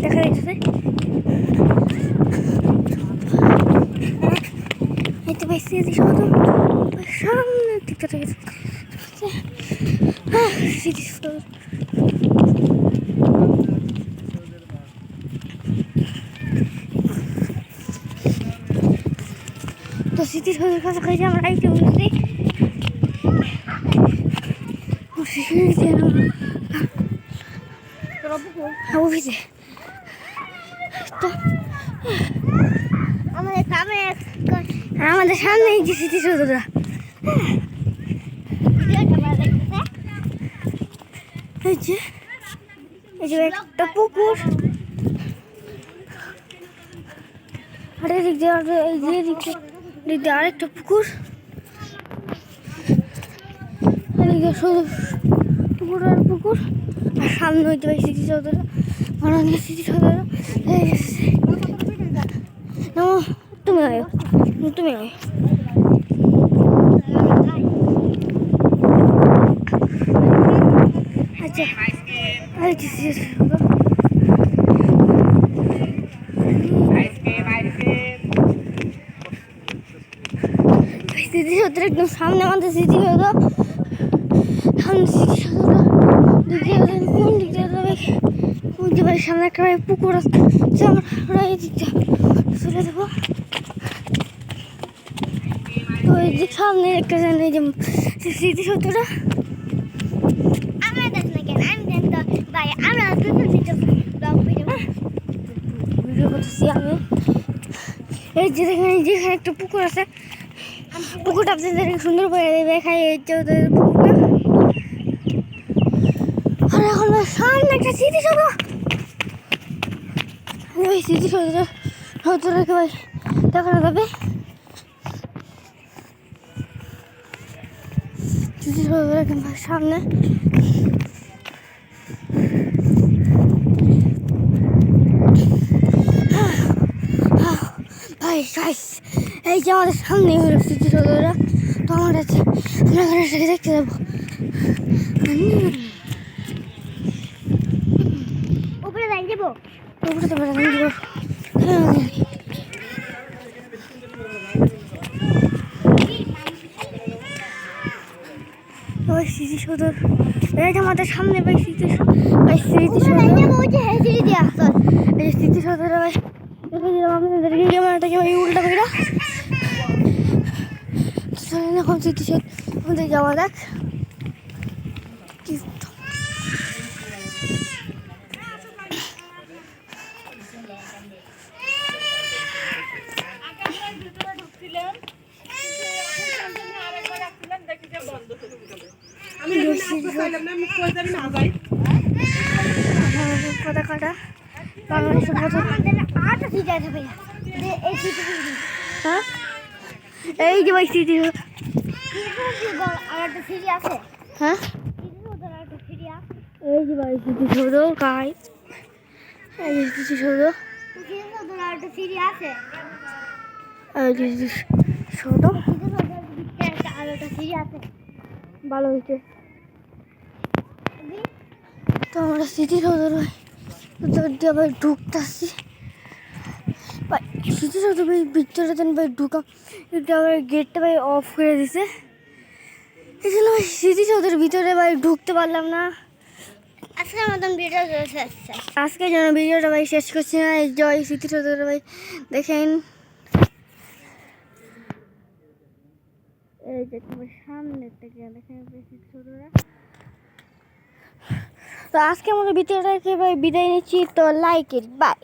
দেখা যাচ্ছে সামনের দিকটা থেকে তো স্মৃতির কাছাকাছি আমরা আইতে বলছি অফিসে তো আমাদের সামনে এই যে স্মৃতিসৌধটা এই যে একটা পুকুর আর এদিক দিয়ে এই যে এদিক দিয়ে আরেকটা পুকুর এদিকে শুধু পুকুর আর পুকুর আর সামনে হইতে পারি স্মৃতিসৌধটা মাননীয় স্মৃতিসৌধটা তুমি আয়ো আচ্ছা স্মৃতিসৌধের একদম সামনে আমাদের স্মৃতিসৌধ সামনে স্মৃতিসৌধটা কোন দিক দিয়ে যাবে বুঝতে পারি সামনে একটা পুকুর আছে আমরা এই দিকটা চলে যাবো তো এই দিক সামনে একটা জানি যে স্মৃতিসৌধটা ভিডিও করতেছি আমি এই যে যেখানে একটা পুকুর আছে পুকুরটা আপনাদের সুন্দর করে দেখাই এই যে পুকুরটা আর এখন সামনে একটা স্মৃতিসৌধ ওই স্মৃতিসৌধটাকে ভাই দেখানো যাবে স্মৃতিসৌধের সামনে ভাই এই যে আমাদের সামনে হলো স্মৃতিসৌধটা তো আমার আছে আমরা ঘরে দেখতে যাবো উপরে যাই যাবো উপরে তো যাবো ওই স্মৃতিসৌধর এই যে আমাদের সামনে ভাই স্মৃতিসৌধরা ভাই দেখে দিলাম আপনাদেরকে ক্যামেরাটাকে ভাই উল্টা করে এখন স্মৃতিসৌধ আমাদের যাওয়া যাক পতাকাটা বাংলাদেশের এই যে ভাই স্মৃতি হ্যাঁ এই যে ভাই স্মৃতিসৌধ গাই এই যে স্মৃতিসৌধ ভালো হয়েছে তো আমরা স্মৃতিসৌধের ভাই ঢুকতেছি স্মৃতিসৌধ ভাই ভিতরে ভাই ঢুকাম আবার গেটটা ভাই অফ করে দিছে এই জন্য ভাই স্মৃতিসৌধের ভিতরে ভাই ঢুকতে পারলাম না আজকের মতন আজকের জন্য ভিডিওটা ভাই শেষ করছি না জয় স্মৃতিসৌধের ভাই দেখেন এই যে তোমার সামনের থেকে দেখেন স্মৃতিসৌধরা তো আজকে আমাদের ভিডিওটাকে ভাই বিদায় নিচ্ছি তো লাইক ইট বাই